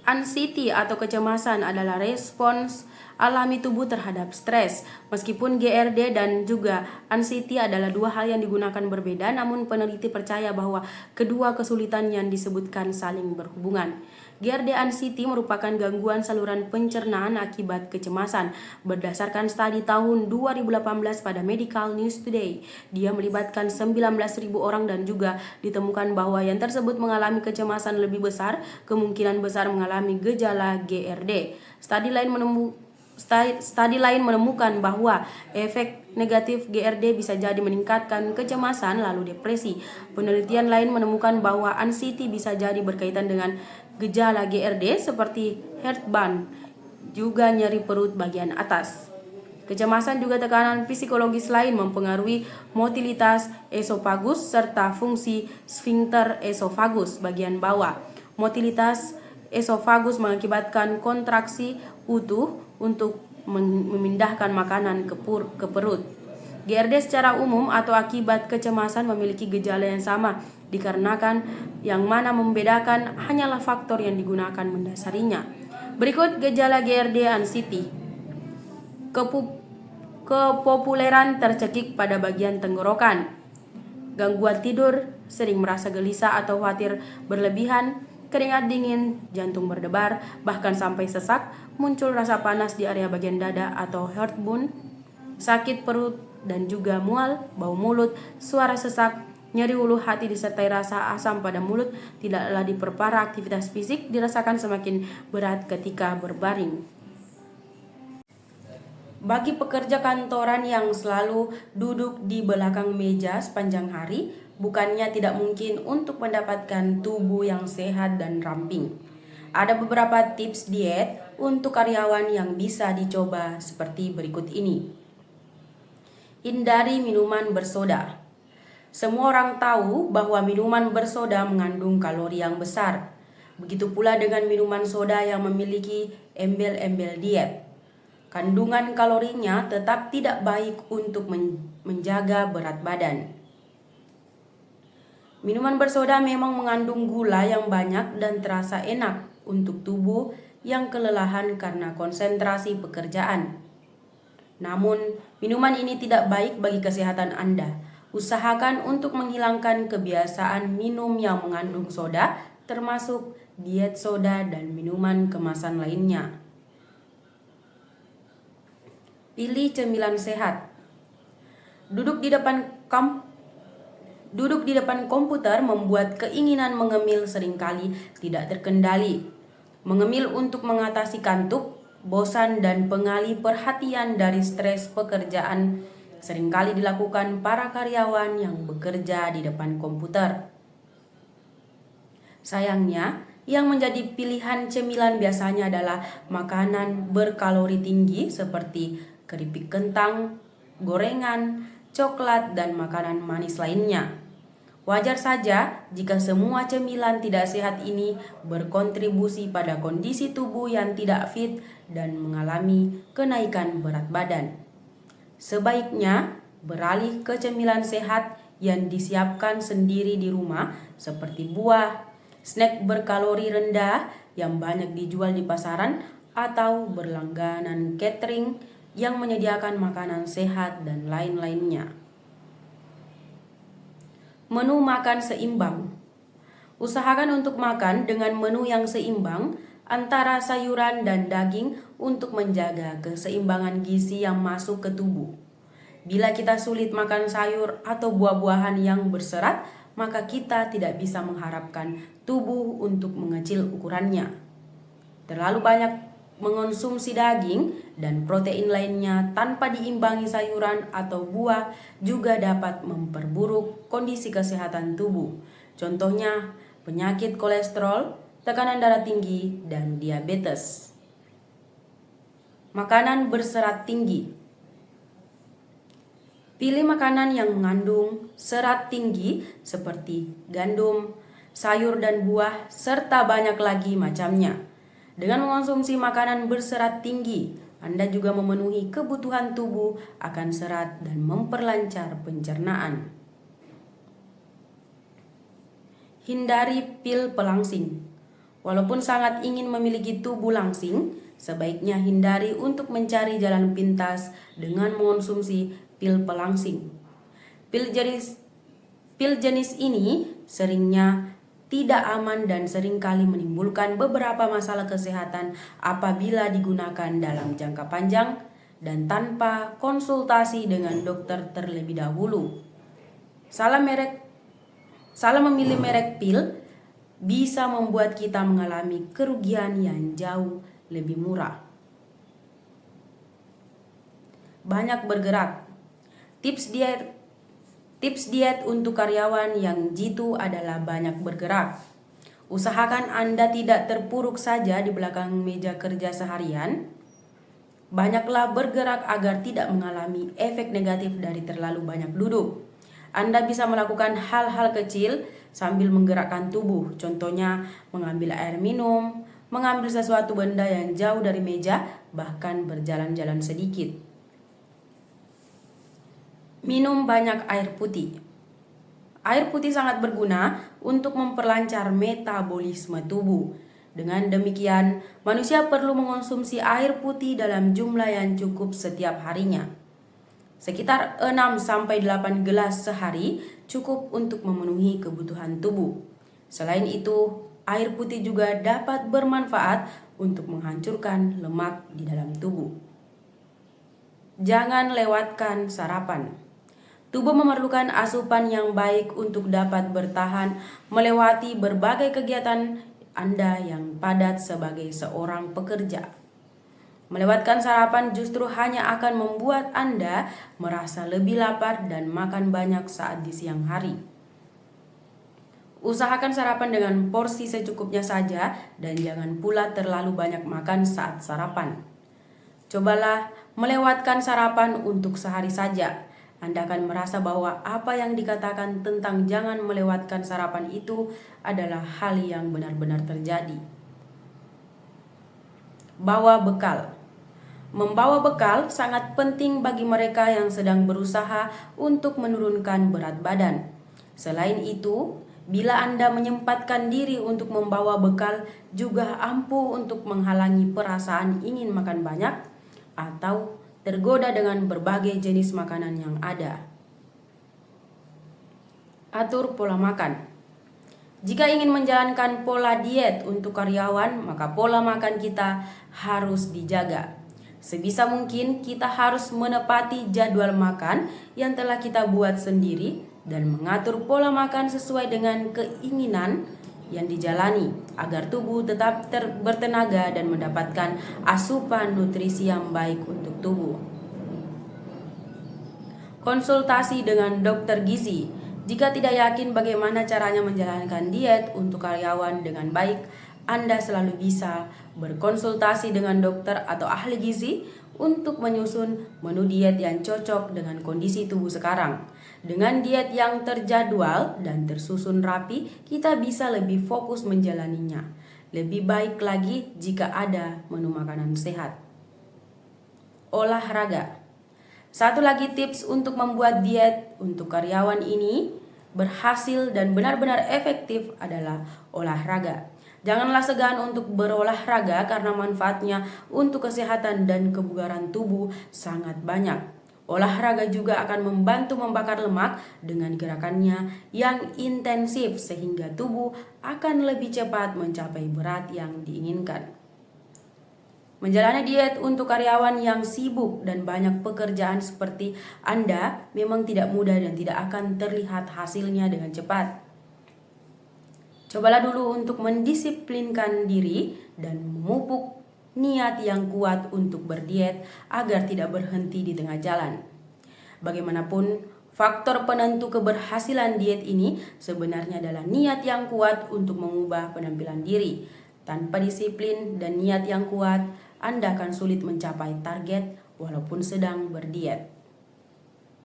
Anxiety atau kecemasan adalah respons alami tubuh terhadap stres. Meskipun GRD dan juga anxiety adalah dua hal yang digunakan berbeda, namun peneliti percaya bahwa kedua kesulitan yang disebutkan saling berhubungan. GRD anxiety merupakan gangguan saluran pencernaan akibat kecemasan. Berdasarkan studi tahun 2018 pada Medical News Today, dia melibatkan 19.000 orang dan juga ditemukan bahwa yang tersebut mengalami kecemasan lebih besar, kemungkinan besar mengalami gejala GRD. Studi lain menemukan bahwa efek negatif GRD bisa jadi meningkatkan kecemasan lalu depresi. Penelitian lain menemukan bahwa anxiety bisa jadi berkaitan dengan gejala GRD seperti heartburn, juga nyeri perut bagian atas. Kecemasan juga tekanan psikologis lain mempengaruhi motilitas esofagus serta fungsi sfinkter esofagus bagian bawah. Motilitas esofagus mengakibatkan kontraksi utuh untuk memindahkan makanan ke perut. GRD secara umum atau akibat kecemasan memiliki gejala yang sama, dikarenakan yang mana membedakan hanyalah faktor yang digunakan mendasarinya. Berikut gejala GRD anxiety. Kepopuleran tercekik pada bagian tenggorokan, gangguan tidur, sering merasa gelisah atau khawatir berlebihan, keringat dingin, jantung berdebar, bahkan sampai sesak, muncul rasa panas di area bagian dada atau heartburn, sakit perut dan juga mual, bau mulut, suara sesak, nyeri ulu hati disertai rasa asam pada mulut, tidaklah diperparah aktivitas fisik, dirasakan semakin berat ketika berbaring. Bagi pekerja kantoran yang selalu duduk di belakang meja sepanjang hari, bukannya tidak mungkin untuk mendapatkan tubuh yang sehat dan ramping. Ada beberapa tips diet untuk karyawan yang bisa dicoba seperti berikut ini. Hindari minuman bersoda. Semua orang tahu bahwa minuman bersoda mengandung kalori yang besar. Begitu pula dengan minuman soda yang memiliki embel-embel diet. Kandungan kalorinya tetap tidak baik untuk menjaga berat badan. Minuman bersoda memang mengandung gula yang banyak dan terasa enak untuk tubuh yang kelelahan karena konsentrasi pekerjaan. Namun, minuman ini tidak baik bagi kesehatan Anda. Usahakan untuk menghilangkan kebiasaan minum yang mengandung soda, termasuk diet soda dan minuman kemasan lainnya. Pilih cemilan sehat. Duduk di depan komputer membuat keinginan mengemil seringkali tidak terkendali. Mengemil untuk mengatasi kantuk, bosan dan pengalih perhatian dari stres pekerjaan seringkali dilakukan para karyawan yang bekerja di depan komputer. Sayangnya, yang menjadi pilihan cemilan biasanya adalah makanan berkalori tinggi seperti keripik kentang, gorengan, coklat, dan makanan manis lainnya. Wajar saja jika semua cemilan tidak sehat ini berkontribusi pada kondisi tubuh yang tidak fit dan mengalami kenaikan berat badan. Sebaiknya beralih ke cemilan sehat yang disiapkan sendiri di rumah seperti buah, snack berkalori rendah yang banyak dijual di pasaran, atau berlangganan catering yang menyediakan makanan sehat dan lain-lainnya. Menu makan seimbang. Usahakan untuk makan dengan menu yang seimbang antara sayuran dan daging untuk menjaga keseimbangan gizi yang masuk ke tubuh. Bila kita sulit makan sayur atau buah-buahan yang berserat, maka kita tidak bisa mengharapkan tubuh untuk mengecil ukurannya. Terlalu banyak mengonsumsi daging dan protein lainnya tanpa diimbangi sayuran atau buah juga dapat memperburuk kondisi kesehatan tubuh. Contohnya penyakit kolesterol, tekanan darah tinggi, dan diabetes. Makanan berserat tinggi. Pilih makanan yang mengandung serat tinggi seperti gandum, sayur dan buah, serta banyak lagi macamnya. Dengan mengonsumsi makanan berserat tinggi, Anda juga memenuhi kebutuhan tubuh akan serat dan memperlancar pencernaan. Hindari pil pelangsing. Walaupun sangat ingin memiliki tubuh langsing, sebaiknya hindari untuk mencari jalan pintas dengan mengonsumsi pil pelangsing. Pil jenis ini seringnya tidak aman dan seringkali menimbulkan beberapa masalah kesehatan apabila digunakan dalam jangka panjang dan tanpa konsultasi dengan dokter terlebih dahulu. Salah memilih merek pil bisa membuat kita mengalami kerugian yang jauh lebih murah. Banyak bergerak. Tips diet untuk karyawan yang jitu adalah banyak bergerak. Usahakan Anda tidak terpuruk saja di belakang meja kerja seharian. Banyaklah bergerak agar tidak mengalami efek negatif dari terlalu banyak duduk. Anda bisa melakukan hal-hal kecil sambil menggerakkan tubuh. Contohnya mengambil air minum, mengambil sesuatu benda yang jauh dari meja, bahkan berjalan-jalan sedikit. Minum banyak air putih. Air putih sangat berguna untuk memperlancar metabolisme tubuh. Dengan demikian, manusia perlu mengonsumsi air putih dalam jumlah yang cukup setiap harinya. Sekitar 6-8 gelas sehari cukup untuk memenuhi kebutuhan tubuh. Selain itu, air putih juga dapat bermanfaat untuk menghancurkan lemak di dalam tubuh. Jangan lewatkan sarapan. Tubuh memerlukan asupan yang baik untuk dapat bertahan melewati berbagai kegiatan Anda yang padat sebagai seorang pekerja. Melewatkan sarapan justru hanya akan membuat Anda merasa lebih lapar dan makan banyak saat di siang hari. Usahakan sarapan dengan porsi secukupnya saja dan jangan pula terlalu banyak makan saat sarapan. Cobalah melewatkan sarapan untuk sehari saja. Anda akan merasa bahwa apa yang dikatakan tentang jangan melewatkan sarapan itu adalah hal yang benar-benar terjadi. Bawa bekal. Membawa bekal sangat penting bagi mereka yang sedang berusaha untuk menurunkan berat badan. Selain itu, bila Anda menyempatkan diri untuk membawa bekal juga ampuh untuk menghalangi perasaan ingin makan banyak atau tergoda dengan berbagai jenis makanan yang ada. Atur pola makan. Jika ingin menjalankan pola diet untuk karyawan, maka pola makan kita harus dijaga. Sebisa mungkin kita harus menepati jadwal makan yang telah kita buat sendiri dan mengatur pola makan sesuai dengan keinginan yang dijalani agar tubuh tetap bertenaga dan mendapatkan asupan nutrisi yang baik untuk tubuh. Konsultasi dengan dokter gizi. Jika tidak yakin bagaimana caranya menjalankan diet untuk karyawan dengan baik, Anda selalu bisa berkonsultasi dengan dokter atau ahli gizi untuk menyusun menu diet yang cocok dengan kondisi tubuh sekarang. Dengan diet yang terjadwal dan tersusun rapi, kita bisa lebih fokus menjalaninya. Lebih baik lagi jika ada menu makanan sehat. Olahraga. Satu lagi tips untuk membuat diet untuk karyawan ini berhasil dan benar-benar efektif adalah olahraga. Janganlah segan untuk berolahraga karena manfaatnya untuk kesehatan dan kebugaran tubuh sangat banyak. Olahraga juga akan membantu membakar lemak dengan gerakannya yang intensif sehingga tubuh akan lebih cepat mencapai berat yang diinginkan. Menjalani diet untuk karyawan yang sibuk dan banyak pekerjaan seperti Anda memang tidak mudah dan tidak akan terlihat hasilnya dengan cepat. Cobalah dulu untuk mendisiplinkan diri dan memupuk niat yang kuat untuk berdiet agar tidak berhenti di tengah jalan. Bagaimanapun, faktor penentu keberhasilan diet ini sebenarnya adalah niat yang kuat untuk mengubah penampilan diri. Tanpa disiplin dan niat yang kuat, Anda akan sulit mencapai target walaupun sedang berdiet.